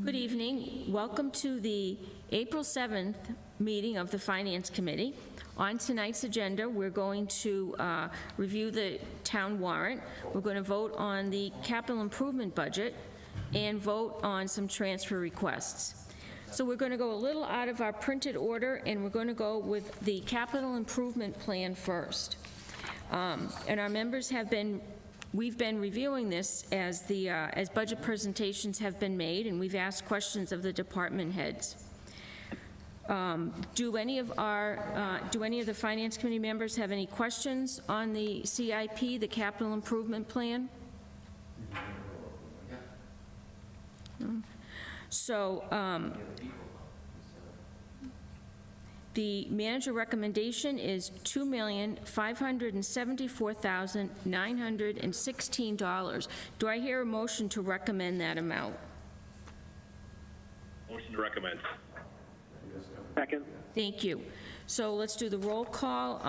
Good evening. Welcome to the April 7th meeting of the Finance Committee. On tonight's agenda, we're going to review the town warrant. We're going to vote on the capital improvement budget and vote on some transfer requests. So we're going to go a little out of our printed order, and we're going to go with the capital improvement plan first. And our members have been We've been reviewing this as as budget presentations have been made, and we've asked questions of the department heads. Do any of the Finance Committee members have any questions on the CIP, the Capital Improvement Plan? So, the manager recommendation is $2,574,916. Do I hear a motion to recommend that amount? Motion to recommend. Second. Thank you. So let's do the roll call.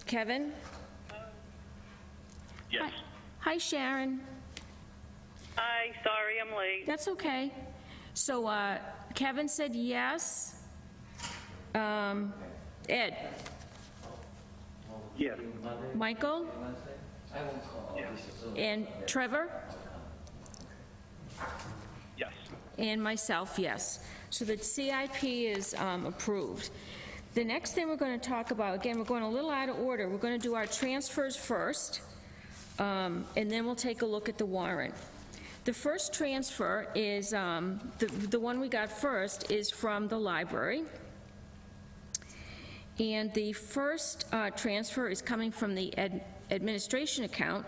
Kevin? Yes. Hi, Sharon. Hi, sorry I'm late. That's okay. So Kevin said yes. Ed? Yes. Michael? And Trevor? Yes. And myself, yes. So the CIP is approved. The next thing we're going to talk about, again, we're going a little out of order. We're going to do our transfers first, and then we'll take a look at the warrant. The first transfer is, the one we got first is from the library. And the first transfer is coming from the administration account.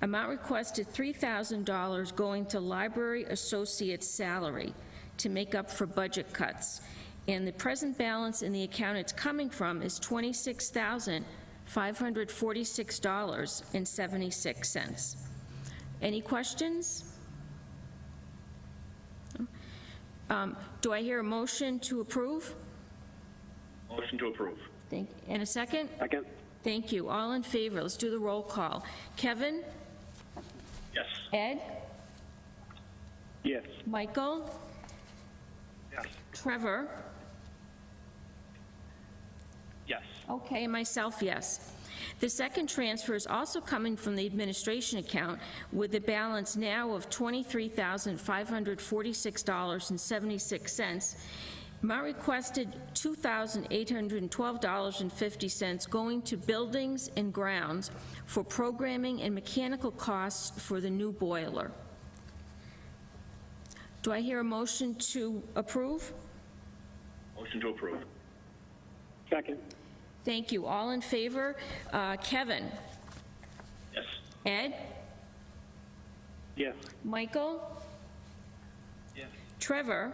Amount requested $3,000 going to library associate's salary to make up for budget cuts. And the present balance in the account it's coming from is $26,546.76. Any questions? Do I hear a motion to approve? Motion to approve. And a second? Second. Thank you. All in favor? Let's do the roll call. Kevin? Yes. Ed? Yes. Michael? Yes. Trevor? Yes. Okay, and myself, yes. The second transfer is also coming from the administration account with a balance now of $23,546.76. Amount requested $2,812.50 going to buildings and grounds for programming and mechanical costs for the new boiler. Do I hear a motion to approve? Motion to approve. Second. Thank you. All in favor? Kevin? Yes. Ed? Yes. Michael? Yes. Trevor?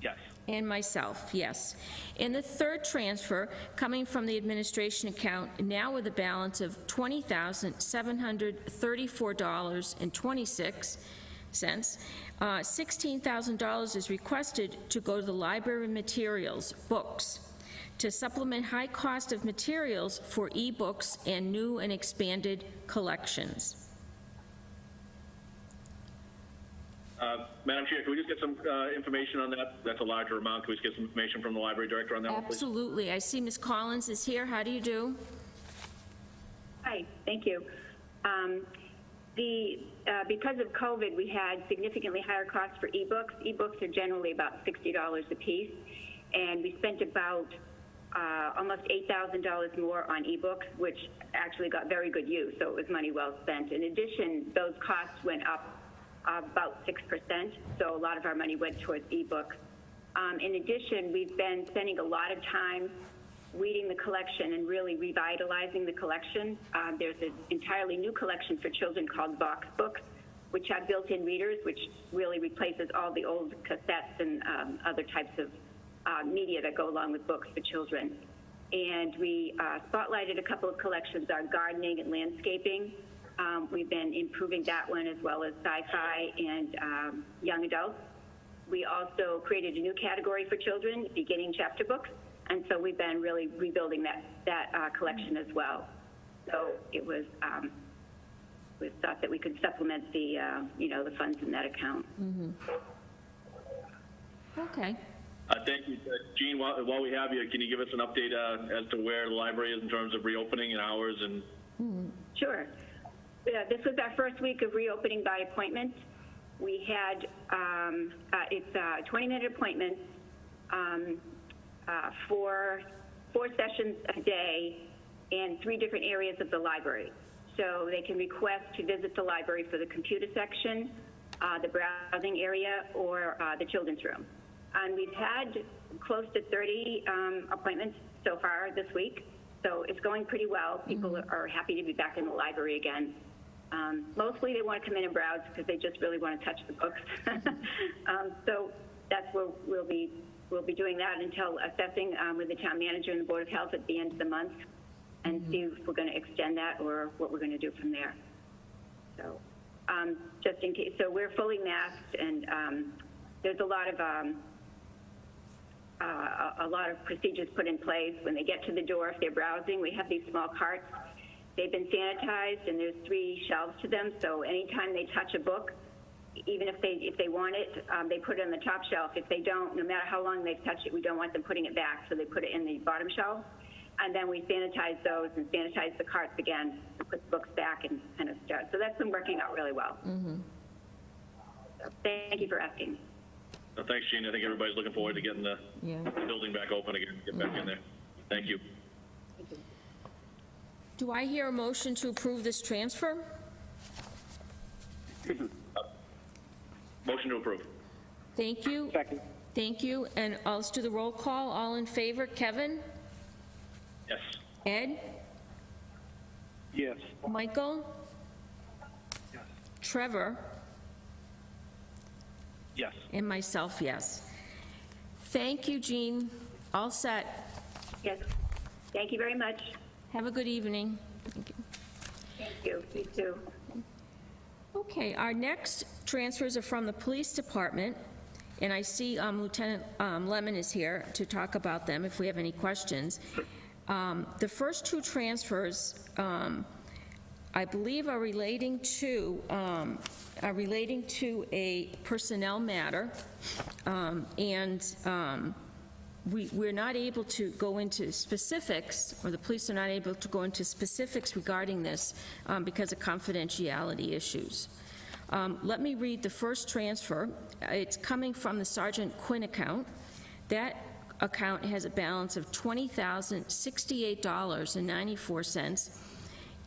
Yes. And myself, yes. And the third transfer, coming from the administration account, now with a balance of $20,734.26. $16,000 is requested to go to the library materials, books, to supplement high cost of materials for e-books and new and expanded collections. Madam Chair, can we just get some information on that? That's a larger amount. Can we just get some information from the library director on that one, please? Absolutely. I see Ms. Collins is here. How do you do? Hi, thank you. Because of COVID, we had significantly higher costs for ebooks. Ebooks are generally about $60 a piece, and we spent about almost $8,000 more on ebooks, which actually got very good use, so it was money well spent. In addition, those costs went up about 6%, so a lot of our money went towards ebooks. In addition, we've been spending a lot of time weeding the collection and really revitalizing the collection. There's an entirely new collection for children called Vox Books, which have built-in readers, which really replaces all the old cassettes and other types of media that go along with books for children. And we spotlighted a couple of collections, our gardening and landscaping. We've been improving that one, as well as sci-fi and young adults. We also created a new category for children, beginning chapter books, and so we've been really rebuilding that collection as well. So it was we thought that we could supplement the, the funds in that account. Okay. Thank you. Gene, while we have you, can you give us an update as to where the library is in terms of reopening and hours and? Sure. Yeah, this was our first week of reopening by appointment. We had, it's 20-minute appointments, four sessions a day in 3 different areas of the library. So they can request to visit the library for the computer section, the browsing area, or the children's room. And we've had close to 30 appointments so far this week. So it's going pretty well. People are happy to be back in the library again. Mostly they want to come in and browse because they just really want to touch the books. So that's where we'll be doing that until assessing with the town manager and the Board of Health at the end of the month and see if we're going to extend that or what we're going to do from there. So just in case, so we're fully masked, and there's a lot of procedures put in place. When they get to the door, if they're browsing, we have these small carts. They've been sanitized, and there's 3 shelves to them. So anytime they touch a book, even if they want it, they put it on the top shelf. If they don't, no matter how long they've touched it, we don't want them putting it back, so they put it in the bottom shelf. And then we sanitize those and sanitize the carts again, and put the books back and kind of start. So that's been working out really well. So thank you for asking. Thanks, Gene. I think everybody's looking forward to getting the building back open again, get back in there. Thank you. Do I hear a motion to approve this transfer? Motion to approve. Thank you. Second. Thank you. And let's do the roll call. All in favor? Kevin? Yes. Ed? Yes. Michael? Trevor? Yes. And myself, yes. Thank you, Jean. All set. Yes. Thank you very much. Have a good evening. Thank you. Thank you. You too. Okay, our next transfers are from the police department, and I see Lieutenant Lemon is here to talk about them if we have any questions. The first 2 transfers, I believe, are relating to a personnel matter, and we're not able to go into specifics, or the police are not able to go into specifics regarding this because of confidentiality issues. Let me read the first transfer. It's coming from the Sergeant Quinn account. That account has a balance of $20,068.94,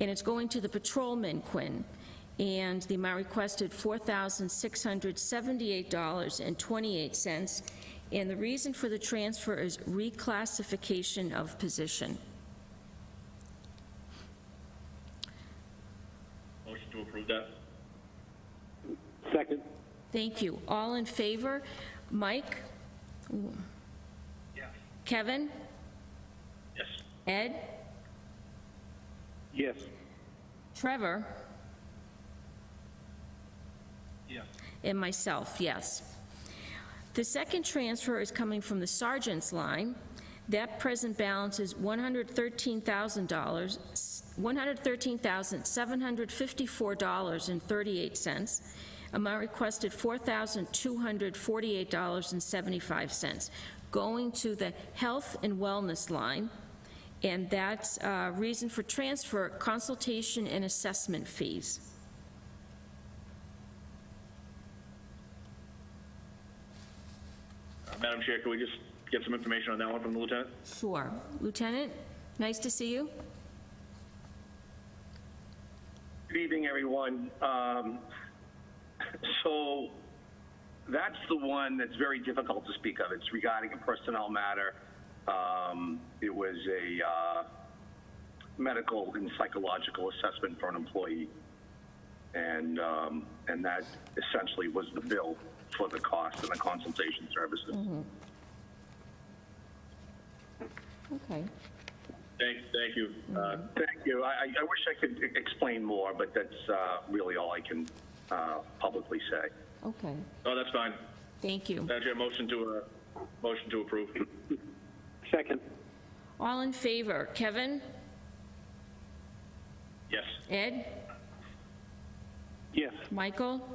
and it's going to the patrolman Quinn, and the amount requested $4,678.28, and the reason for the transfer is reclassification of position. Motion to approve that. Second. Thank you. All in favor? Mike? Yes. Kevin? Yes. Ed? Yes. Trevor? Yes. And myself, yes. The second transfer is coming from the sergeant's line. That present balance is $113,754.38. Amount requested $4,248.75. Going to the health and wellness line, and that's reason for transfer, consultation and assessment fees. Madam Chair, can we just get some information on that one from the lieutenant? Sure. Lieutenant, nice to see you. Good evening, everyone. So that's the one that's very difficult to speak of. It's regarding a personnel matter. It was a medical and psychological assessment for an employee, and that essentially was the bill for the cost and the consultation services. Okay. Thank you. Thank you. I wish I could explain more, but that's really all I can publicly say. Okay. Oh, that's fine. Thank you. Madam Chair, motion to approve. Second. All in favor? Kevin? Yes. Ed? Yes. Michael?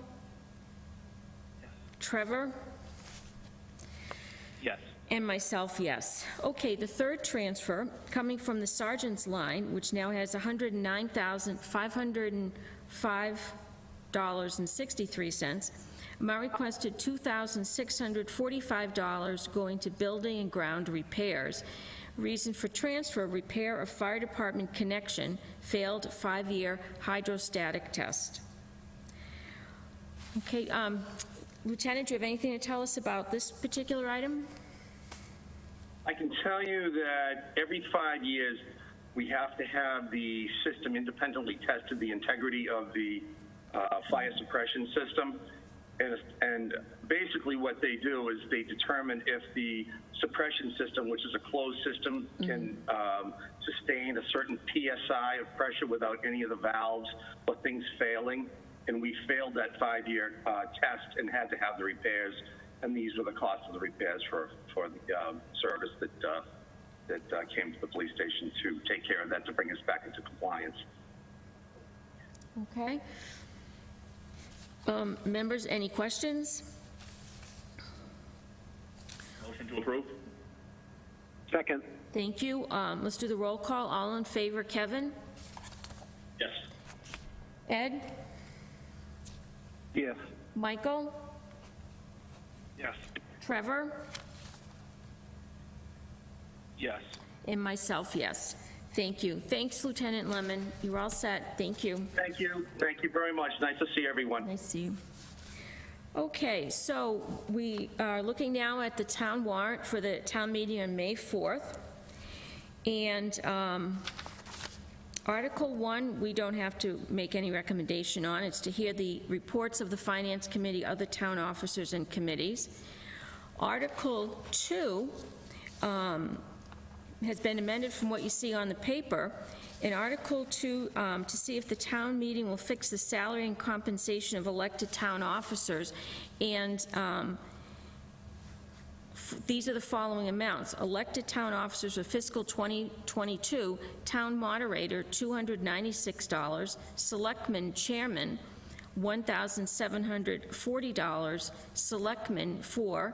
Trevor? Yes. And myself, yes. Okay, the third transfer, coming from the sergeant's line, which now has $109,505.63. Amount requested $2,645 going to building and ground repairs. Reason for transfer, repair of fire department connection, failed 5-year hydrostatic test. Okay, Lieutenant, do you have anything to tell us about this particular item? I can tell you that every 5 years, we have to have the system independently tested, the integrity of the fire suppression system. And basically what they do is they determine if the suppression system, which is a closed system, can sustain a certain PSI of pressure without any of the valves or things failing. And we failed that 5-year test and had to have the repairs. And these were the costs of the repairs for the service that came to the police station to take care of that, to bring us back into compliance. Okay. Members, any questions? Motion to approve? Second. Thank you. Let's do the roll call. All in favor, Kevin? Yes. Ed? Yes. Michael? Yes. Trevor? Yes. And myself, yes. Thank you. Thanks, Lieutenant Lemon. You're all set. Thank you. Thank you. Thank you very much. Nice to see everyone. Nice to see you. Okay, so we are looking now at the town warrant for the town meeting on May 4th. And Article 1, we don't have to make any recommendation on. It's to hear the reports of the Finance Committee, other town officers and committees. Article 2 has been amended from what you see on the paper. In Article 2, to see if the town meeting will fix the salary and compensation of elected town officers. And these are the following amounts. Elected town officers for fiscal 2022, town moderator, $296. Selectman chairman, $1,740. Selectman, 4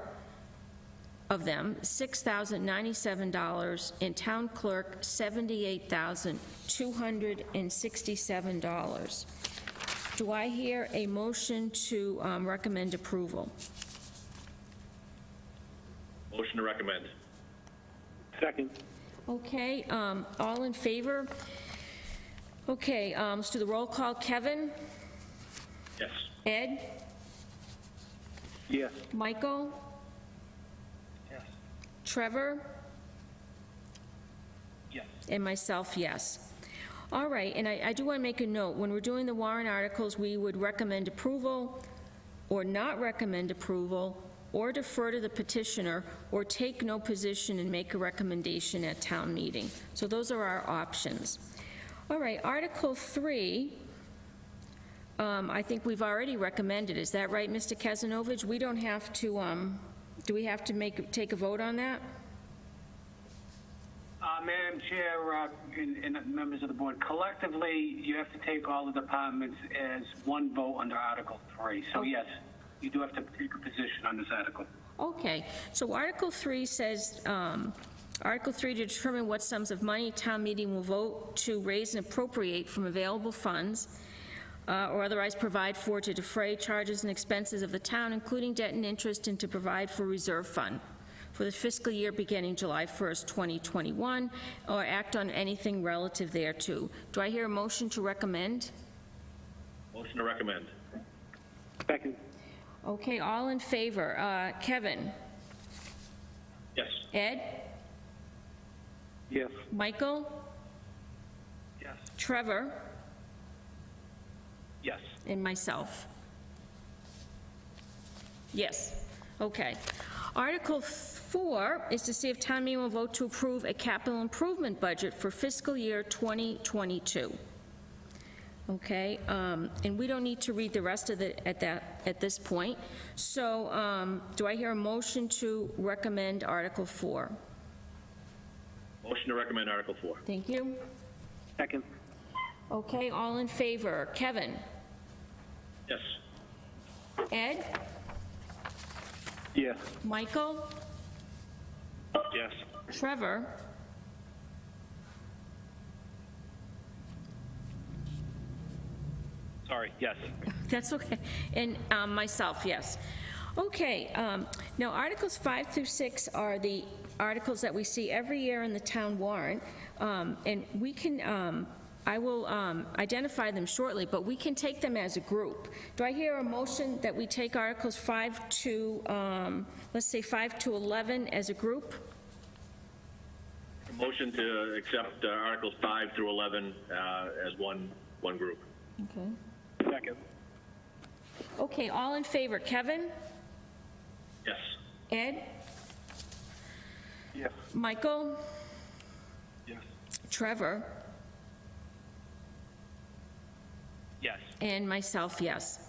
of them, $6,097, and town clerk, $78,267. Do I hear a motion to recommend approval? Motion to recommend. Second. Okay, all in favor? Okay, let's do the roll call. Kevin? Yes. Ed? Yes. Michael? Yes. Trevor? Yes. And myself, yes. All right, and I do want to make a note. When we're doing the warrant articles, we would recommend approval or not recommend approval or defer to the petitioner or take no position and make a recommendation at town meeting. So those are our options. All right, Article 3, I think we've already recommended. Is that right, Mr. Kazanovich? We don't have to, do we have to take a vote on that? Madam Chair, and members of the board, collectively, you have to take all the departments as one vote under Article 3. So yes, you do have to take a position on this article. Okay, so Article 3 says, Article 3 to determine what sums of money town meeting will vote to raise and appropriate from available funds or otherwise provide for to defray charges and expenses of the town, including debt and interest, and to provide for reserve fund for the fiscal year beginning July 1st, 2021, or act on anything relative thereto. Do I hear a motion to recommend? Motion to recommend. Second. Okay, all in favor. Kevin? Yes. Ed? Yes. Michael? Yes. Trevor? Yes. And myself. Yes. Okay. Article 4 is to see if town meeting will vote to approve a capital improvement budget for fiscal year 2022. Okay, and we don't need to read the rest of it at this point. So, do I hear a motion to recommend Article 4? Motion to recommend Article 4. Thank you. Second. Okay, all in favor. Kevin? Yes. Ed? Yes. Michael? Yes. Trevor? Sorry, yes. That's okay. And myself, yes. Okay, now Articles 5 through 6 are the articles that we see every year in the town warrant, and we can, I will identify them shortly, but we can take them as a group. Do I hear a motion that we take Articles 5 to, let's say 5 to 11 as a group? Motion to accept Articles 5 through 11 as one group. Okay. Second. Okay, all in favor, Kevin? Yes. Ed? Yes. Michael? Yes. Trevor? Yes. And myself, yes.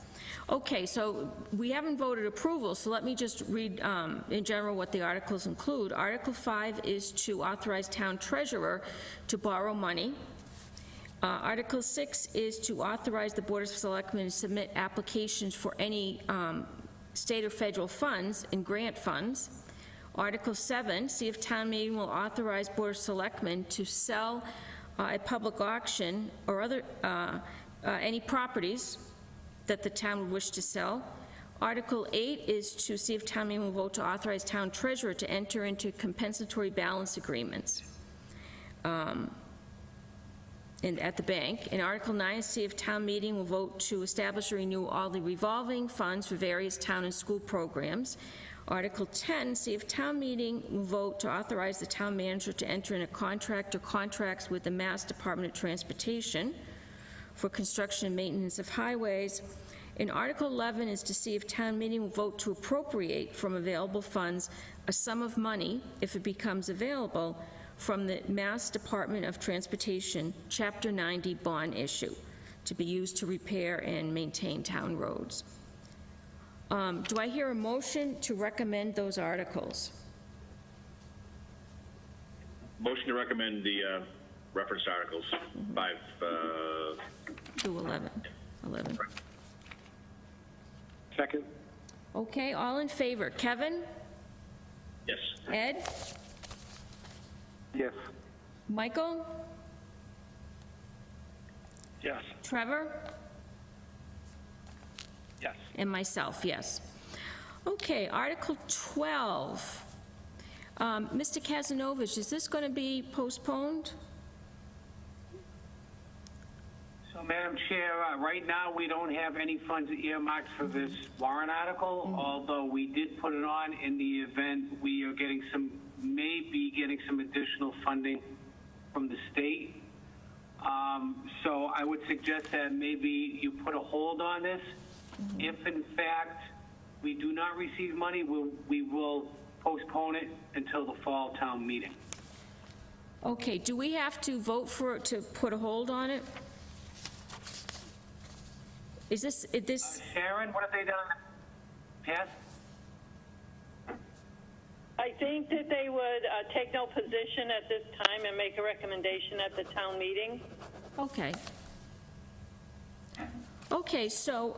Okay, so we haven't voted approval, so let me just read in general what the articles include. Article 5 is to authorize town treasurer to borrow money. Article 6 is to authorize the Board of Selectmen to submit applications for any state or federal funds and grant funds. Article 7, see if town meeting will authorize Board of Selectmen to sell at public auction or other any properties that the town would wish to sell. Article 8 is to see if town meeting will vote to authorize town treasurer to enter into compensatory balance agreements at the bank. And Article 9 is see if town meeting will vote to establish or renew all the revolving funds for various town and school programs. Article 10, see if town meeting will vote to authorize the town manager to enter in a contract or contracts with the Mass Department of Transportation for construction and maintenance of highways. And Article 11 is to see if town meeting will vote to appropriate from available funds a sum of money, if it becomes available, from the Mass Department of Transportation Chapter 90 bond issue to be used to repair and maintain town roads. Do I hear a motion to recommend those articles? Motion to recommend the referenced articles, 5, To 11. Second. Okay, all in favor. Kevin? yes. Ed? Yes. Michael? Yes. Trevor? Yes. And myself, yes. Okay, Article 12. Mr. Kazanovich, is this going to be postponed? So, Madam Chair, right now, we don't have any funds earmarked for this warrant article, although we did put it on in the event we are maybe getting some additional funding from the state. So I would suggest that maybe you put a hold on this. If, in fact, we do not receive money, we will postpone it until the fall town meeting. Okay, do we have to vote for it to put a hold on it? Is this, Sharon, what have they done? Pat? I think that they would take no position at this time and make a recommendation at the town meeting. okay. Okay, so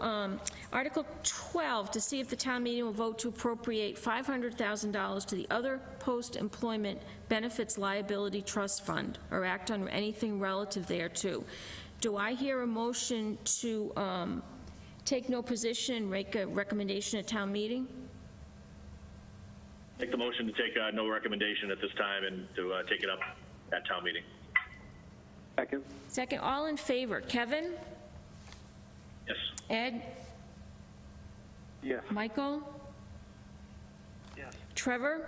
Article 12, to see if the town meeting will vote to appropriate $500,000 to the other post-employment benefits liability trust fund or act on anything relative thereto. Do I hear a motion to take no position and make a recommendation at town meeting? Make the motion to take no recommendation at this time and to take it up at town meeting. Second. Second, all in favor. Kevin? Yes. Ed? Yes. Michael? Yes. Trevor?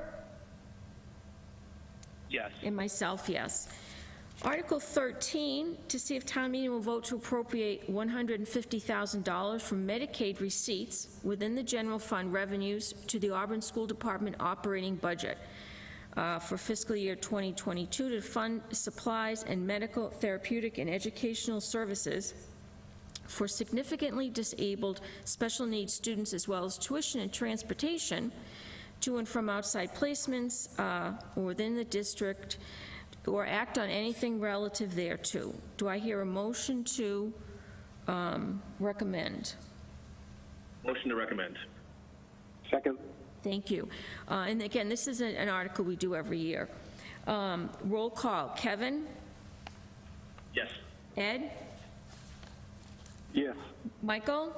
Yes. And myself, yes. Article 13, to see if town meeting will vote to appropriate $150,000 from Medicaid receipts within the general fund revenues to the Auburn School Department operating budget for fiscal year 2022 to fund supplies and medical, therapeutic, and educational services for significantly disabled special needs students, as well as tuition and transportation to and from outside placements or within the district, or act on anything relative thereto. Do I hear a motion to recommend? Motion to recommend. Second. Thank you. And again, this is an article we do every year. Roll call. Kevin? Yes. Ed? Yes. Michael?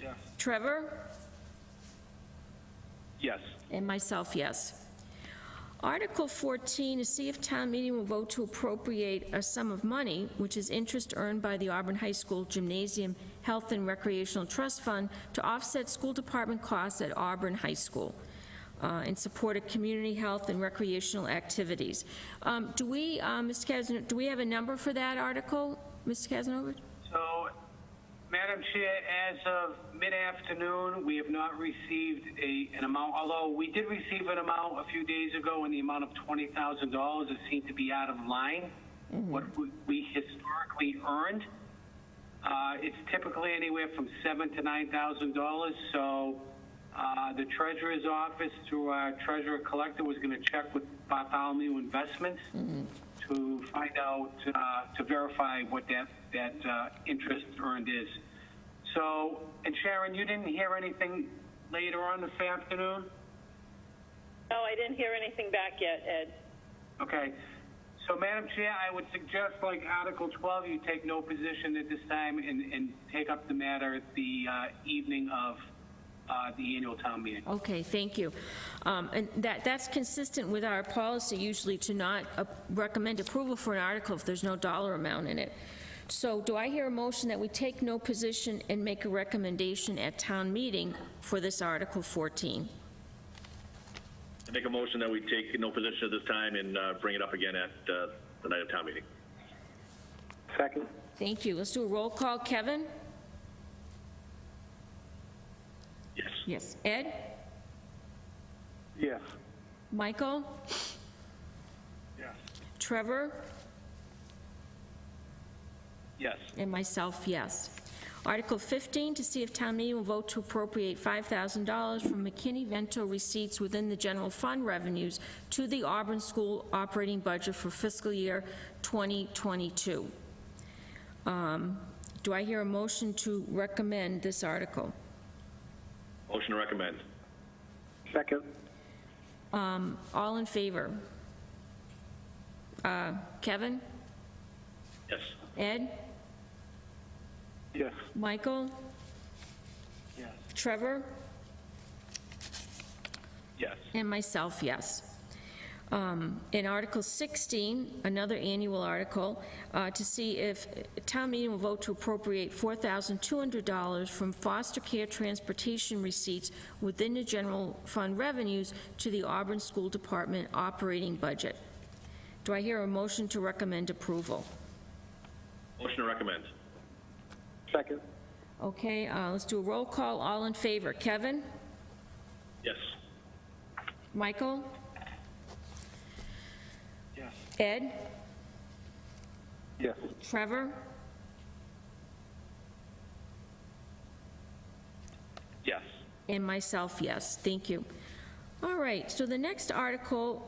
Yes. Trevor? Yes. And myself, yes. Article 14, to see if town meeting will vote to appropriate a sum of money, which is interest earned by the Auburn High School Gymnasium Health and Recreational Trust Fund to offset school department costs at Auburn High School in support of community health and recreational activities. Do we, Mr. Casanova, do we have a number for that article, Mr. Casanova? So, Madam Chair, as of mid-afternoon, we have not received an amount, although we did receive an amount a few days ago in the amount of $20,000. It seemed to be out of line, what we historically earned. It's typically anywhere from $7,000 to $9,000. So the treasurer's office, through our treasurer collector, was going to check with Bartholomew Investments to find out, to verify what that interest earned is. So, and Sharon, you didn't hear anything later on this afternoon? No, I didn't hear anything back yet, Ed. Okay. So, Madam Chair, I would suggest, like Article 12, you take no position at this time and take up the matter at the evening of the annual town meeting. Okay, thank you. And that's consistent with our policy usually to not recommend approval for an article if there's no dollar amount in it. So do I hear a motion that we take no position and make a recommendation at town meeting for this Article 14? I make a motion that we take no position at this time and bring it up again at the night of town meeting. Second. Thank you. Let's do a roll call. Kevin? Yes. Yes. Ed? Yes. Michael? Yes. Trevor? Yes. And myself, yes. Article 15, to see if town meeting will vote to appropriate $5,000 from McKinney-Vento receipts within the general fund revenues to the Auburn School operating budget for fiscal year 2022. Do I hear a motion to recommend this article? Motion to recommend. Second. All in favor? Kevin? Yes. Ed? Yes. Michael? Yes. Trevor? Yes. And myself, yes. In Article 16, another annual article, to see if town meeting will vote to appropriate $4,200 from foster care transportation receipts within the general fund revenues to the Auburn School Department operating budget. Do I hear a motion to recommend approval? Motion to recommend. Second. Okay, let's do a roll call. All in favor. Kevin? Yes. Michael? Yes. Ed? Yes. Trevor? Yes. And myself, yes. Thank you. All right, so the next article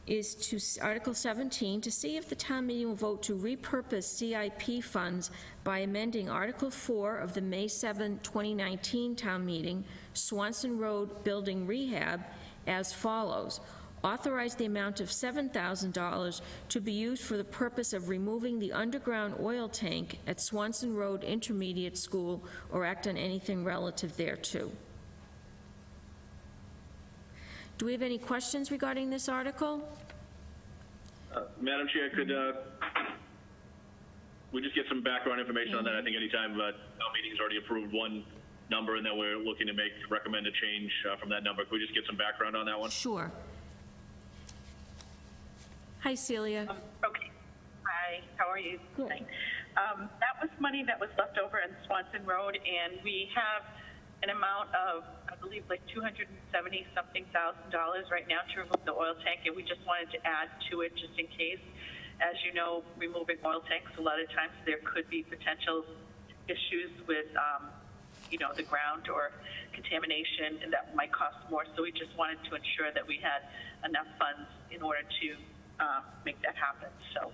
is to Article 17, to see if the town meeting will vote to repurpose CIP funds by amending Article 4 of the May 7, 2019 town meeting, Swanson Road Building Rehab, as follows. Authorize the amount of $7,000 to be used for the purpose of removing the underground oil tank at Swanson Road Intermediate School or act on anything relative thereto. Do we have any questions regarding this article? Madam Chair, could we just get some background information on that? I think anytime town meeting's already approved one number and then we're looking to recommend a change from that number, could we just get some background on that one? Sure. Hi, Celia. Okay. Hi, how are you? Good. Tonight? That was money that was left over on Swanson Road, and we have an amount of, I believe, like $270-something thousand right now to remove the oil tank, and we just wanted to add to it just in case. As you know, removing oil tanks, a lot of times there could be potential issues with, the ground or contamination, and that might cost more. So we just wanted to ensure that we had enough funds in order to make that happen. So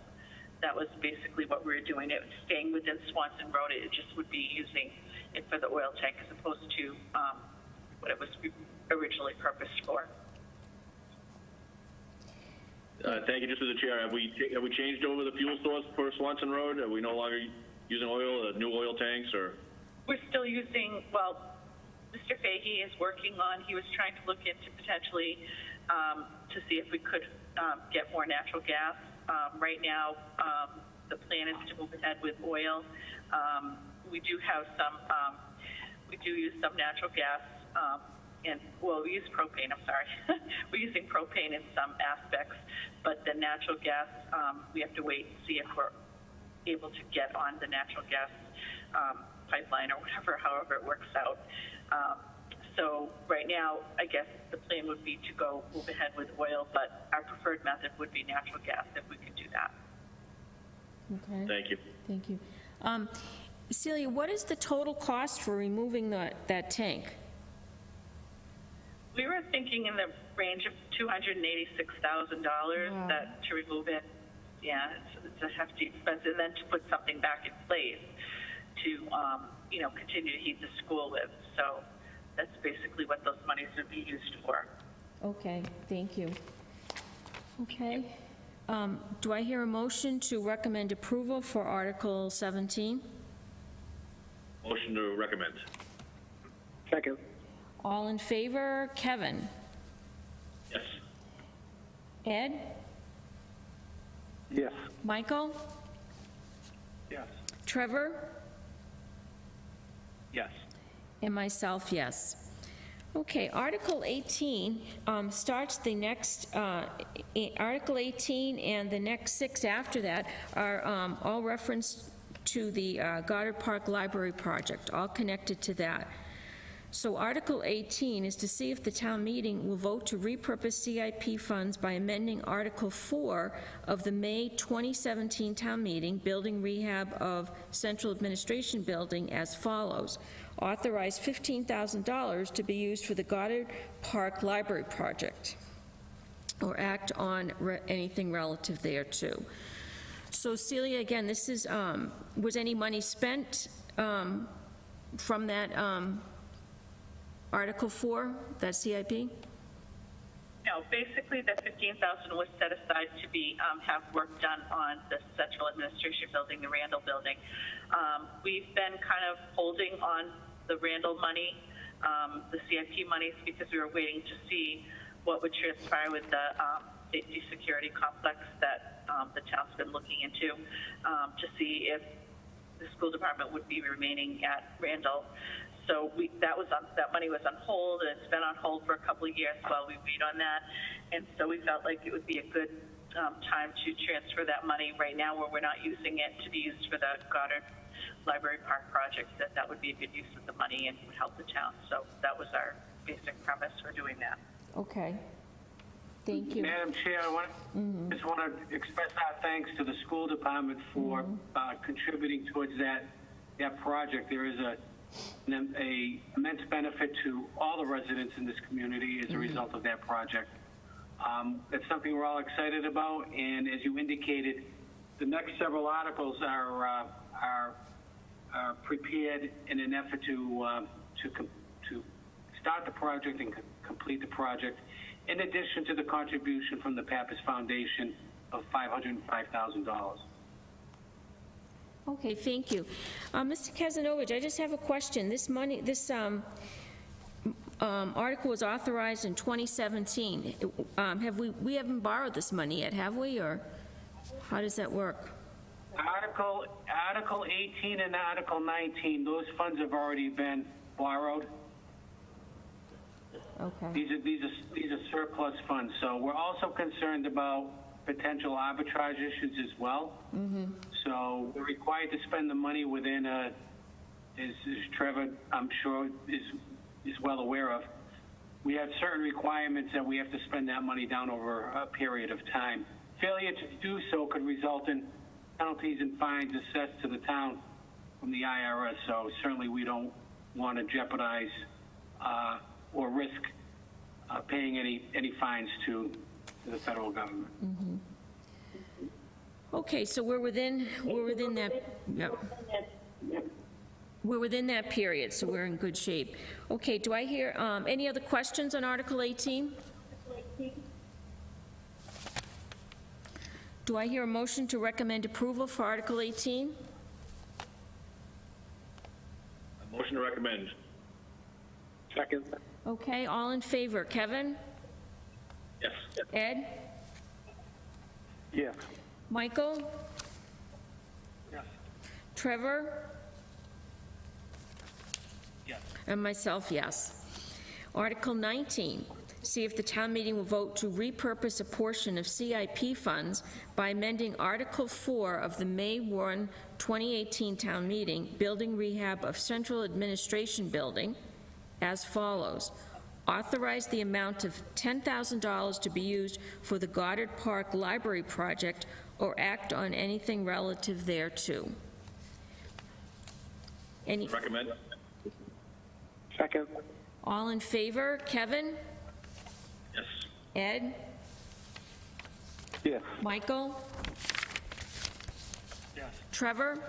that was basically what we were doing. It was staying within Swanson Road. It just would be using it for the oil tank as opposed to what it was originally purposed for. Thank you. Just as the chair, have we changed over the fuel source for Swanson Road? Are we no longer using oil, new oil tanks, or? We're still using, well, Mr. Fahey is working on, he was trying to look into potentially to see if we could get more natural gas. Right now, the plan is to move ahead with oil. We do have some, we do use some natural gas, and, well, we use propane, I'm sorry. We're using propane in some aspects, but the natural gas, we have to wait and see if we're able to get on the natural gas pipeline or whatever, however it works out. So right now, I guess the plan would be to go move ahead with oil, but our preferred method would be natural gas if we could do that. Okay. Thank you. Thank you. Celia, what is the total cost for removing that tank? We were thinking in the range of $286,000 that to remove it. Yeah, it's a hefty expense, and then to put something back in place to, continue to heat the school with. So that's basically what those monies would be used for. Okay, thank you. Okay. Do I hear a motion to recommend approval for Article 17? Motion to recommend. Second. All in favor? Kevin? Yes. Ed? Yes. Michael? Yes. Trevor? Yes. And myself, yes. Okay, Article 18 starts the next, Article 18 and the next 6 after that are all referenced to the Goddard Park Library project, all connected to that. So Article 18 is to see if the town meeting will vote to repurpose CIP funds by amending Article 4 of the May 2017 town meeting, building rehab of Central Administration Building as follows. Authorize $15,000 to be used for the Goddard Park Library project, or act on anything relative thereto. So Celia, again, this is, was any money spent from that Article 4, that CIP? No, basically the $15,000 was set aside to be have work done on the Central Administration Building, the Randall Building. We've been kind of holding on the Randall money, the CIP monies, because we were waiting to see what would transpire with the safety security complex that the town's been looking into, to see if the school department would be remaining at Randall. So that money was on hold, and it's been on hold for a couple of years while we wait on that. And so we felt like it would be a good time to transfer that money right now, where we're not using it to be used for the Goddard Library Park project, that would be a good use of the money and would help the town. So that was our basic premise for doing that. Okay. Thank you. Madam Chair, I just want to express our thanks to the school department for contributing towards that project. There is an immense benefit to all the residents in this community as a result of that project. It's something we're all excited about, and as you indicated, the next several articles are prepared in an effort to start the project and complete the project, in addition to the contribution from the Pappas Foundation of $505,000. Okay, thank you. Mr. Kazanovich, I just have a question. This money, this article was authorized in 2017. We haven't borrowed this money yet, have we, or how does that work? Article 18 and Article 19, those funds have already been borrowed. Okay. These are surplus funds. So we're also concerned about potential arbitrage issues as well. So we're required to spend the money within as Trevor, I'm sure, is well aware of. We have certain requirements that we have to spend that money down over a period of time. Failure to do so could result in penalties and fines assessed to the town from the IRS. So certainly we don't want to jeopardize or risk paying any fines to the federal government. Okay, so we're within that, yep. We're within that period, so we're in good shape. Okay, do I hear, any other questions on Article 18? Do I hear a motion to recommend approval for Article 18? A motion to recommend. Second. Okay, all in favor. Kevin? Yes. Ed? Yes. Michael? Yes. Trevor? Yes. And myself, yes. Article 19, see if the town meeting will vote to repurpose a portion of CIP funds by amending Article 4 of the May 1, 2018 town meeting, building rehab of Central Administration Building, as follows. Authorize the amount of $10,000 to be used for the Goddard Park Library project or act on anything relative thereto. Any, Recommend. Second. all in favor? Kevin? Yes. Ed? Yes. Michael? Yes. Trevor?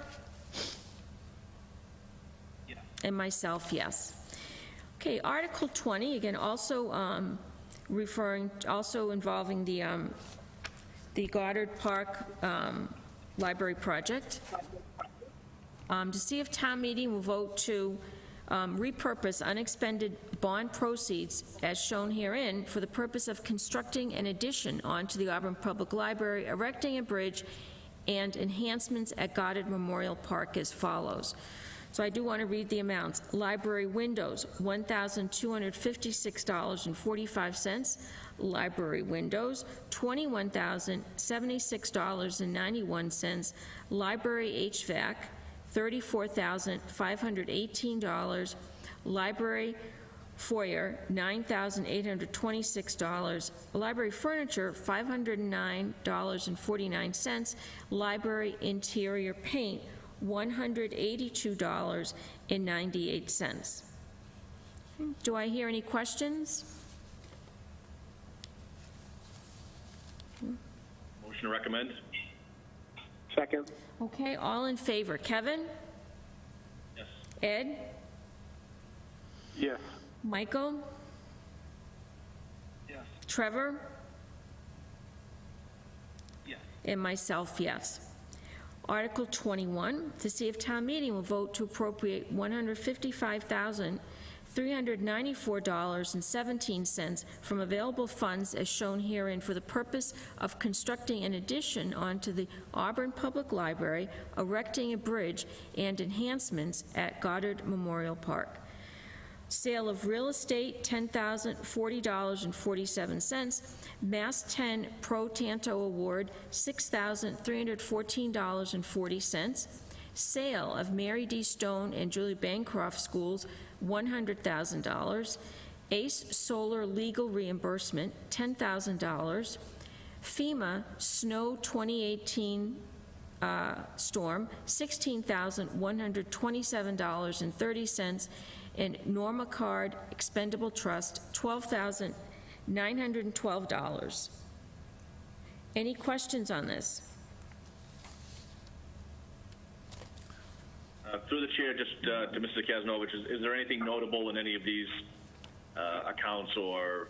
Yes. And myself, yes. Okay, Article 20, again, also also involving the Goddard Park Library project. To see if town meeting will vote to repurpose unexpended bond proceeds as shown herein for the purpose of constructing an addition onto the Auburn Public Library, erecting a bridge, and enhancements at Goddard Memorial Park as follows. So I do want to read the amounts. Library windows, $1,256.45. Library windows, $21,076.91. Library HVAC, $34,518. Library foyer, $9,826. Library furniture, $509.49. Library interior paint, $182.98. Do I hear any questions? Motion to recommend. Second. Okay, all in favor. Kevin? Yes. Ed? Yes. Michael? Yes. Trevor? Yes. And myself, yes. Article 21, to see if town meeting will vote to appropriate $155,394.17 from available funds as shown herein for the purpose of constructing an addition onto the Auburn Public Library, erecting a bridge, and enhancements at Goddard Memorial Park. Sale of real estate, $10,040.47. Mass 10 Pro Tanto Award, $6,314.40. Sale of Mary D. Stone and Julie Bancroft Schools, $100,000. ACE Solar Legal Reimbursement, $10,000. FEMA Snow 2018 Storm, $16,127.30. And Norma Card Expendable Trust, $12,912. Any questions on this? Through the chair, just to Mr. Kaznovich, is there anything notable in any of these accounts or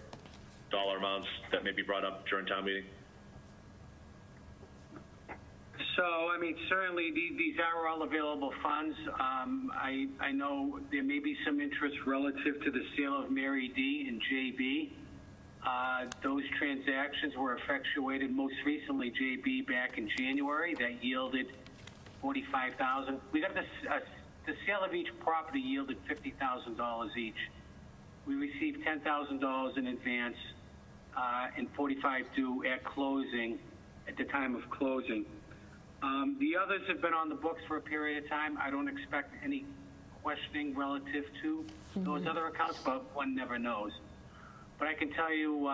dollar amounts that may be brought up during town meeting? So, I mean, certainly these are all available funds. I know there may be some interest relative to the sale of Mary D. and JB. Those transactions were effectuated most recently, JB, back in January. That yielded $45,000. We got the sale of each property yielded $50,000 each. We received $10,000 in advance and $45,000 due at closing, at the time of closing. The others have been on the books for a period of time. I don't expect any questioning relative to those other accounts, but one never knows. But I can tell you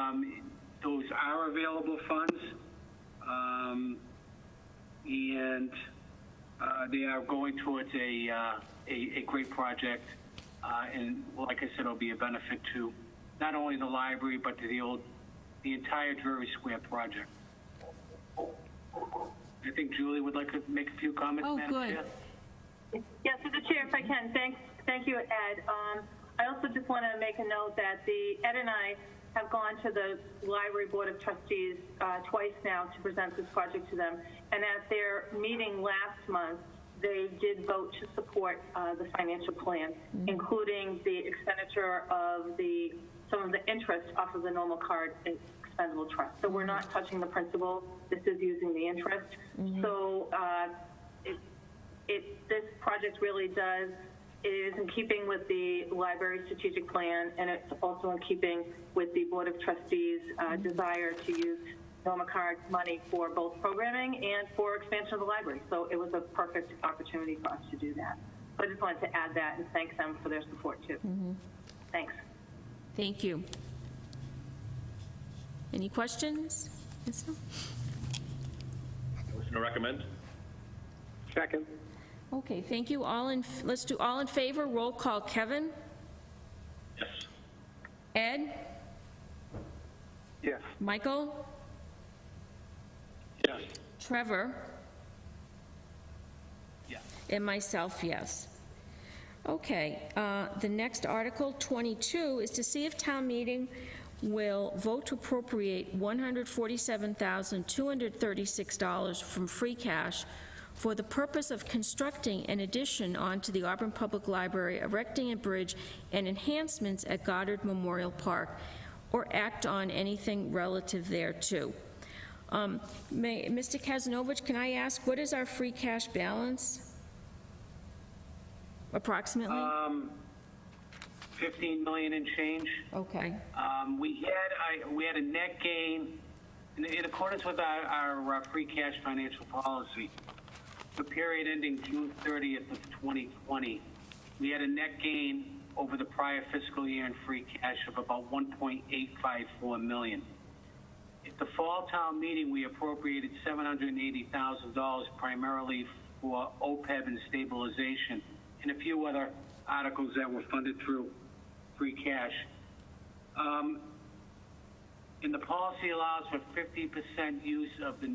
those are available funds, and they are going towards a great project. And like I said, it'll be a benefit to not only the library, but to the entire Drury Square project. I think Julie would like to make a few comments, Oh, Madam good. Chair. Yeah, through the chair, if I can, thank you, Ed. I also just want to make a note that Ed and I have gone to the Library Board of Trustees twice now to present this project to them, and at their meeting last month, they did vote to support the financial plan, including the expenditure of some of the interest off of the normal card expendable trust. So we're not touching the principal. This is using the interest. So this project really is in keeping with the library strategic plan, and it's also in keeping with the Board of Trustees' desire to use Norma Card money for both programming and for expansion of the library. So it was a perfect opportunity for us to do that. So I just wanted to add that and thank them for their support too. Thanks. Thank you. Any questions? Yes, sir? Motion to recommend? Second. Okay, thank you. Let's do all in favor. Roll call. Kevin? Yes. Ed? Yes. Michael? Yes. Trevor? Yes. And myself, yes. Okay, the next article, 22, is to see if town meeting will vote to appropriate $147,236 from free cash for the purpose of constructing an addition onto the Auburn Public Library, erecting a bridge, and enhancements at Goddard Memorial Park, or act on anything relative thereto. Mr. Kazanovich, can I ask, what is our free cash balance? Approximately? 15 million and change. Okay. We had a net gain, in accordance with our free cash financial policy, the period ending June 30th of 2020, we had a net gain over the prior fiscal year in free cash of about $1.854 million. At the fall town meeting, we appropriated $780,000 primarily for OPEB and stabilization and a few other articles that were funded through free cash. And the policy allows for 50% use of the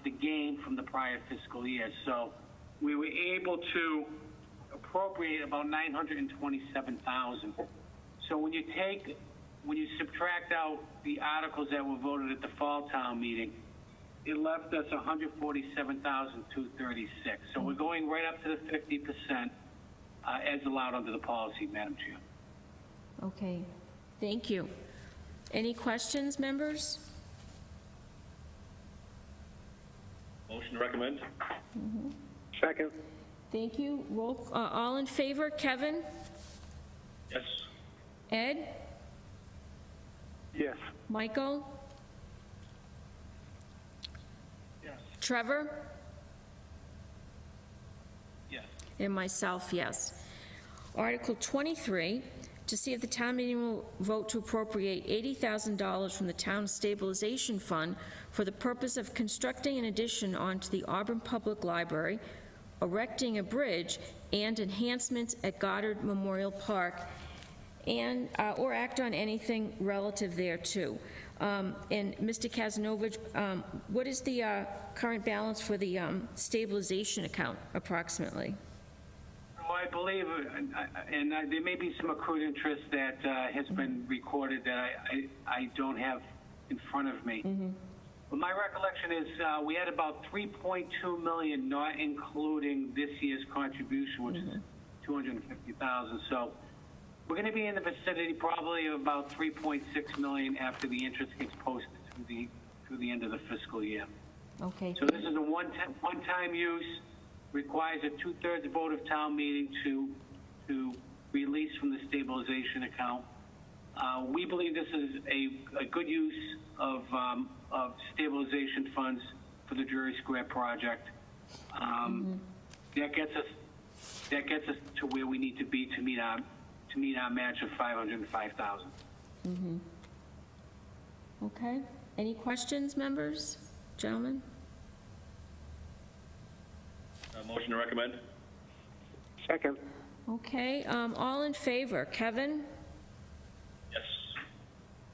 gain from the prior fiscal year. So we were able to appropriate about $927,000. So when you subtract out the articles that were voted at the fall town meeting, it left us $147,236. So we're going right up to the 50% as allowed under the policy, Madam Chair. Okay, thank you. Any questions, members? Motion to recommend? Second. Thank you. All in favor? Kevin? Yes. Ed? Yes. Michael? Yes. Trevor? Yes. And myself, yes. Article 23, to see if the town meeting will vote to appropriate $80,000 from the town stabilization fund for the purpose of constructing an addition onto the Auburn Public Library, erecting a bridge, and enhancements at Goddard Memorial Park, and, or act on anything relative thereto. And Mr. Kazanovich, what is the current balance for the stabilization account approximately? Well, I believe, and there may be some accrued interest that has been recorded that I don't have in front of me. But my recollection is we had about $3.2 million, not including this year's contribution, which is $250,000. So we're going to be in the vicinity probably of about $3.6 million after the interest gets posted through the end of the fiscal year. Okay. So this is a one-time use. Requires a 2/3 vote of town meeting to release from the stabilization account. We believe this is a good use of stabilization funds for the Drury Square project. That gets us to where we need to be to meet our match of $505,000. Okay. Any questions, members? Gentlemen? Motion to recommend? Second. Okay, all in favor? Kevin? Yes.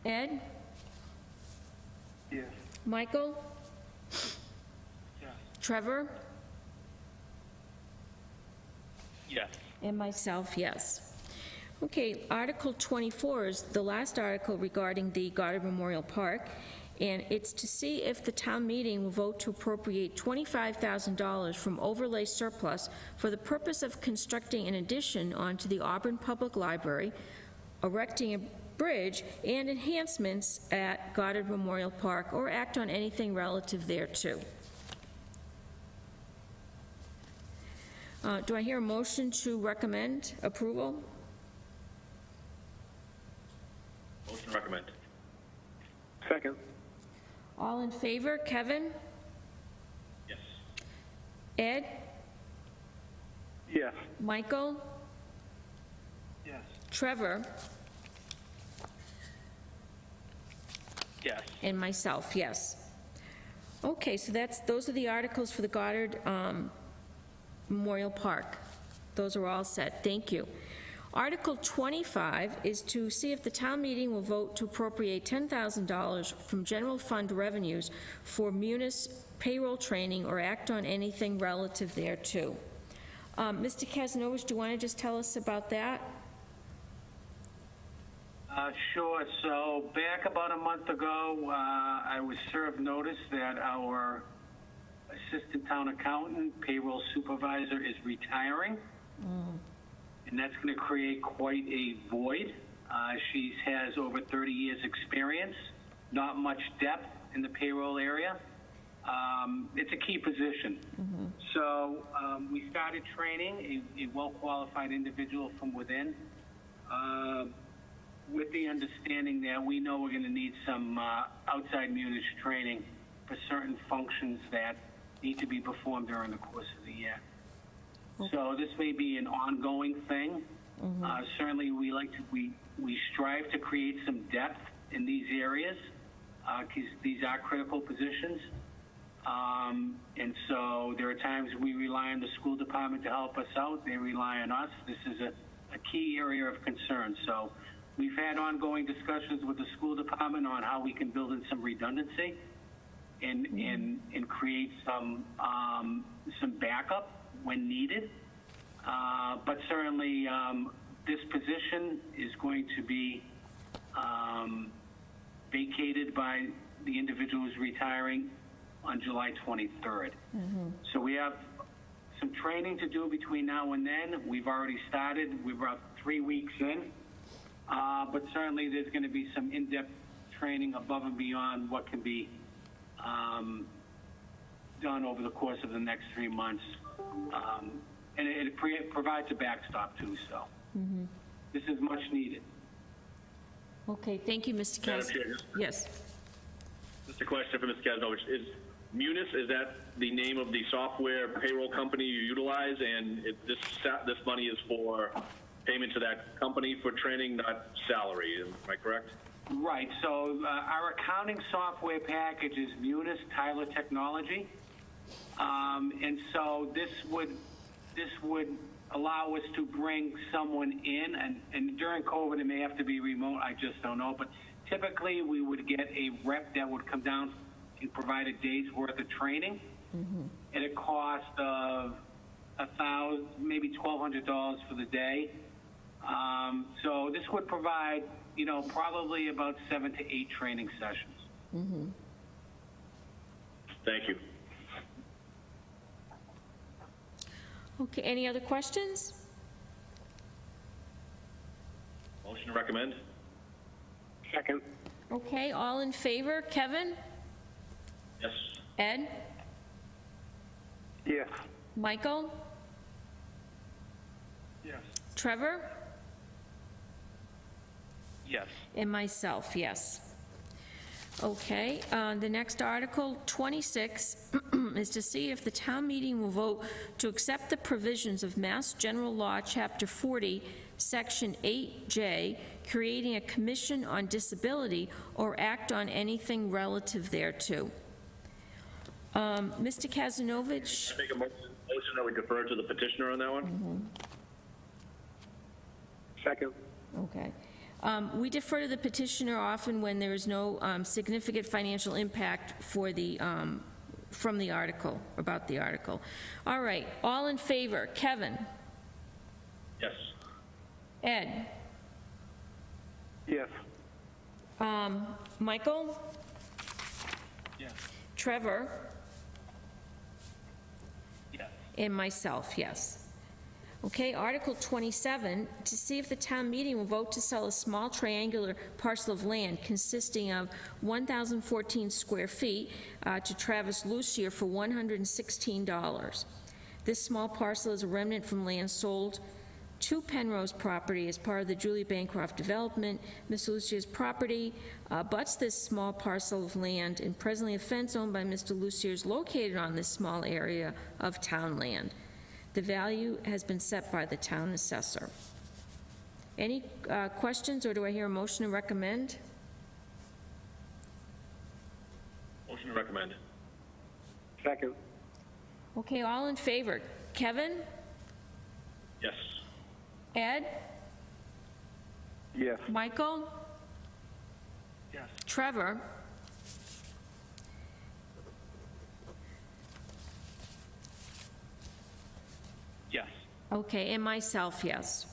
Ed? Yes. Michael? Yes. Trevor? Yes. And myself, yes. Okay, Article 24 is the last article regarding the Goddard Memorial Park, and it's to see if the town meeting will vote to appropriate $25,000 from overlay surplus for the purpose of constructing an addition onto the Auburn Public Library, erecting a bridge, and enhancements at Goddard Memorial Park, or act on anything relative thereto. Do I hear a motion to recommend approval? Motion to recommend. Second. All in favor? Kevin? Yes. Ed? Yes. Michael? Yes. Trevor? Yes. And myself, yes. Okay, so those are the articles for the Goddard Memorial Park. Those are all set. Thank you. Article 25 is to see if the town meeting will vote to appropriate $10,000 from general fund revenues for munis payroll training or act on anything relative thereto. Mr. Kazanovich, do you want to just tell us about that? Sure. So back about a month ago, I was served notice that our assistant town accountant, payroll supervisor, is retiring. And that's going to create quite a void. She has over 30 years experience, not much depth in the payroll area. It's a key position. So we started training a well-qualified individual from within, with the understanding that we know we're going to need some outside munis training for certain functions that need to be performed during the course of the year. So this may be an ongoing thing. Certainly, we strive to create some depth in these areas because these are critical positions. And so there are times we rely on the school department to help us out. They rely on us. This is a key area of concern. So we've had ongoing discussions with the school department on how we can build in some redundancy and create some backup when needed. But certainly, this position is going to be vacated by the individual who's retiring on July 23rd. So we have some training to do between now and then. We've already started. We're about 3 weeks in. But certainly, there's going to be some in-depth training above and beyond what can be done over the course of the next 3 months. And it provides a backstop, too, so this is much needed. Okay, thank you, Mr. Madam Kaz. Chair, Yes. just a question for Mr. Kazanovich. Is Munis, is that the name of the software payroll company you utilize? And this money is for payment to that company for training, not salary, am I correct? Right. So our accounting software package is Munis Tyler Technology. And so this would allow us to bring someone in, and during COVID it may have to be remote, I just don't know, but typically we would get a rep that would come down and provide a day's worth of training at a cost of $1,000, maybe $1,200 for the day. So this would provide, probably about 7 to 8 training sessions. Thank you. Okay, any other questions? Motion to recommend? Second. Okay, all in favor? Kevin? Yes. Ed? Yes. Michael? Yes. Trevor? Yes. And myself, yes. Okay, the next article, 26, is to see if the town meeting will vote to accept the provisions of Mass General Law, Chapter 40, Section 8J, creating a commission on disability or act on anything relative thereto. Mr. Kazanovich? Make a motion that we defer to the petitioner on that one? Second. Okay. We defer to the petitioner often when there is no significant financial impact for the from the article, about the article. All right, all in favor? Kevin? Yes. Ed? Yes. Michael? Yes. Trevor? Yes. And myself, yes. Okay, Article 27, to see if the town meeting will vote to sell a small triangular parcel of land consisting of 1,014 square feet to Travis Lucier for $116. This small parcel is a remnant from land sold to Penrose property as part of the Julie Bancroft development. Mr. Lucier's property butts this small parcel of land, and presently a fence owned by Mr. Lucier is located on this small area of town land. The value has been set by the town assessor. Any questions, or do I hear a motion to recommend? Motion to recommend. Second. Okay, all in favor? Kevin? Yes. Ed? Yes. Michael? Yes. Trevor? Yes. Okay, and myself, yes.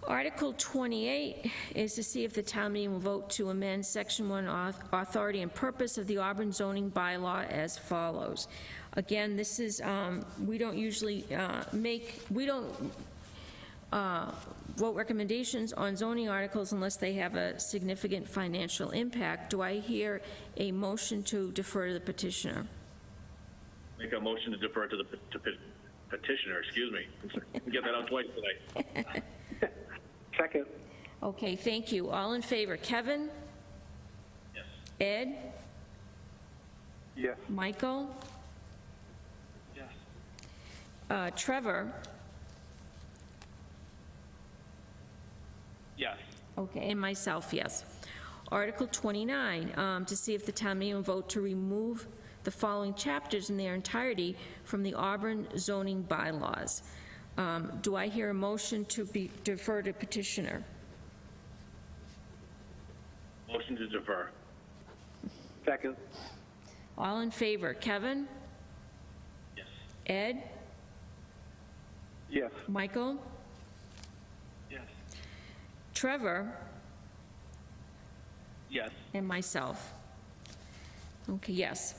Article 28 is to see if the town meeting will vote to amend Section 1 authority and purpose of the Auburn zoning bylaw as follows. Again, this is, we don't usually vote recommendations on zoning articles unless they have a significant financial impact. Do I hear a motion to defer to the petitioner? Make a motion to defer to the petitioner, excuse me. Get that out twice tonight. Second. Okay, thank you. All in favor? Kevin? Yes. Ed? Yes. Michael? Yes. Trevor? Yes. Okay, and myself, yes. Article 29, to see if the town meeting will vote to remove the following chapters in their entirety from the Auburn zoning bylaws. Do I hear a motion to defer to petitioner? Motion to defer. Second. All in favor? Kevin? Yes. Ed? Yes. Michael? Yes. Trevor? Yes. And myself. Okay, yes.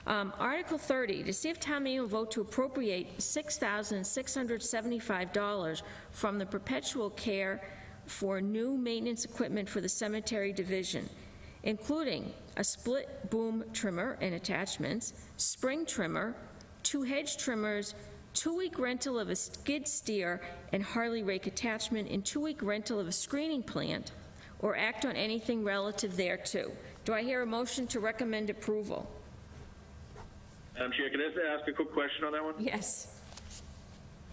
Article 30, to see if town meeting will vote to appropriate $6,675 from the perpetual care for new maintenance equipment for the cemetery division, including a split boom trimmer and attachments, spring trimmer, 2 hedge trimmers, 2-week rental of a skid steer and Harley rake attachment, and 2-week rental of a screening plant, or act on anything relative thereto. Do I hear a motion to recommend approval? Madam Chair, can I just ask a quick question on that one? Yes.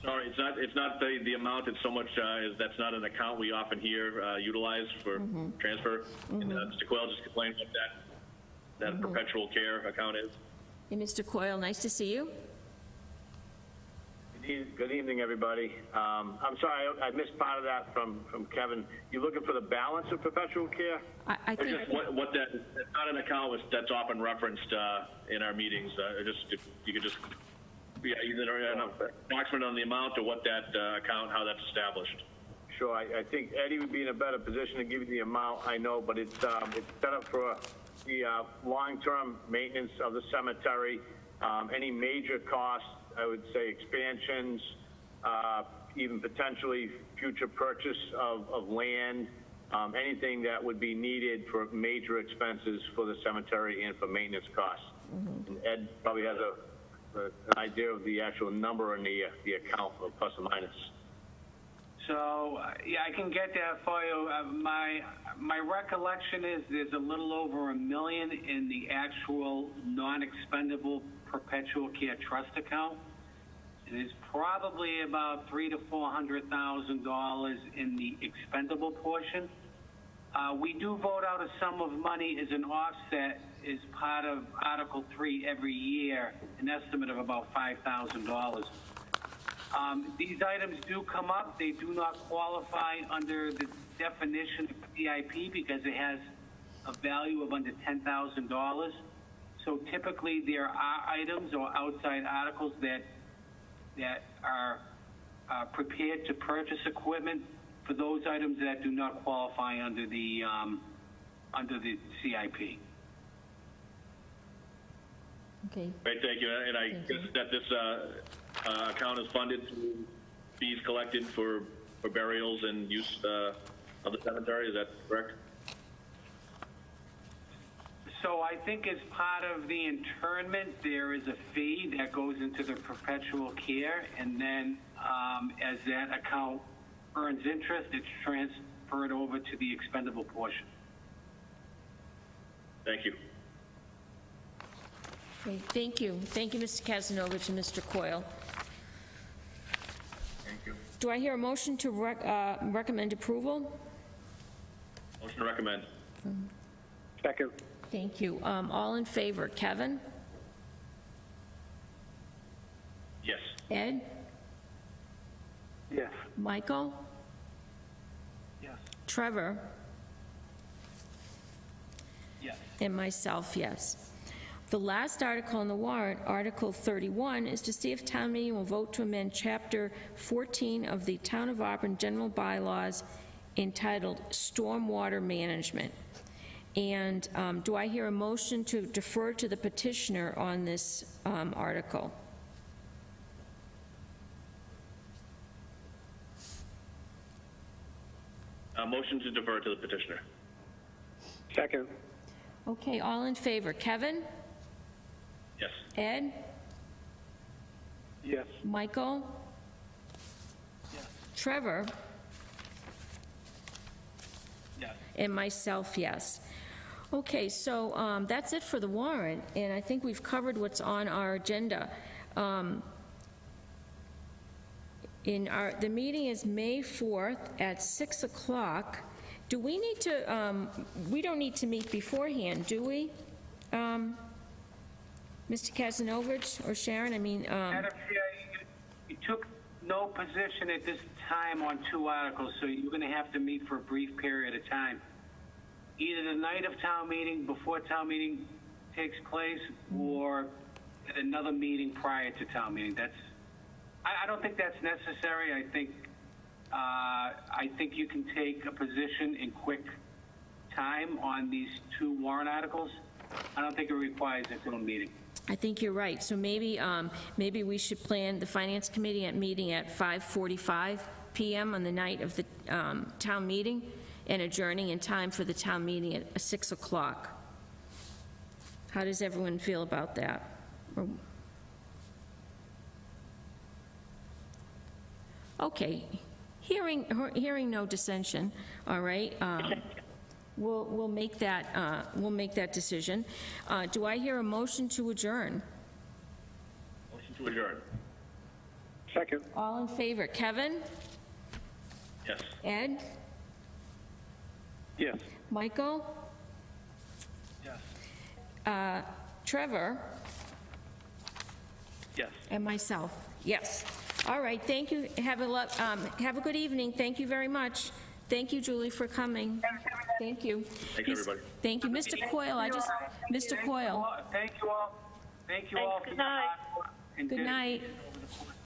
Sorry, it's not the amount, it's so much, as that's not an account we often hear utilized for transfer. And Mr. Quayle just explained what that perpetual care account is. Hey, Mr. Coyle, nice to see you. Good evening, everybody. I'm sorry, I missed part of that from Kevin. You looking for the balance of perpetual care? I It's think, just what that, it's not an account that's often referenced in our meetings. Just, if you could just, yeah, either an approximate on the amount or what that account, how that's established. Sure, I think Eddie would be in a better position to give you the amount, I know, but it's set up for the long-term maintenance of the cemetery, any major costs, I would say expansions, even potentially future purchase of land, anything that would be needed for major expenses for the cemetery and for maintenance costs. And Ed probably has an idea of the actual number in the account, of plus or minus. So, yeah, I can get that for you. My recollection is there's a little over $1 million in the actual non-expendable perpetual care trust account. And there's probably about $300,000 to $400,000 in the expendable portion. We do vote out a sum of money as an offset as part of Article 3 every year, an estimate of about $5,000. These items do come up. They do not qualify under the definition of CIP because it has a value of under $10,000. So typically, there are items or outside articles that are prepared to purchase equipment for those items that do not qualify under the CIP. Okay, Great, thank you. And I guess that this account is funded through fees collected for burials and use of the cemetery, is that correct? So I think as part of the internment, there is a fee that goes into the perpetual care, and then as that account earns interest, it's transferred over to the expendable portion. Thank you. okay, thank you. Thank you, Mr. Kazanovich and Mr. Coyle. Thank you. Do I hear a motion to recommend approval? Motion to recommend. Second. Thank you. All in favor? Kevin? Yes. Ed? Yes. Michael? Yes. Trevor? Yes. And myself, yes. The last article on the warrant, Article 31, is to see if town meeting will vote to amend Chapter 14 of the Town of Auburn General Bylaws entitled Stormwater Management. And do I hear a motion to defer to the petitioner on this article? Motion to defer to the petitioner. Second. Okay, all in favor? Kevin? Yes. Ed? Yes. Michael? Trevor? Yes. And myself, yes. Okay, so that's it for the warrant, and I think we've covered what's on our agenda. The meeting is May 4th at 6 o'clock. Do we need to, we don't need to meet beforehand, do we? Mr. Kazanovich or Sharon, I mean, Madam Chair, you took no position at this time on two articles, so you're going to have to meet for a brief period of time. Either the night of town meeting, before town meeting takes place, or at another meeting prior to town meeting. I don't think that's necessary. I think you can take a position in quick time on these two warrant articles. I don't think it requires its own meeting. I think you're right. So maybe we should plan the Finance Committee at meeting at 5:45 PM on the night of the town meeting, and adjourning in time for the town meeting at 6 o'clock. How does everyone feel about that? Okay, hearing no dissension, all right. We'll make that decision. Do I hear a motion to adjourn? Motion to adjourn. Second. All in favor? Kevin? Yes. Ed? Yes. Michael? Yes. Trevor? Yes. And myself, yes. All right, thank you. Have a good evening. Thank you very much. Thank you, Julie, for coming. Thank you. Thanks, everybody. Thank you. Mr. Coyle, Mr. Coyle, Thank you all. Thank you all for Good your night. hard work and good night. dedication over the course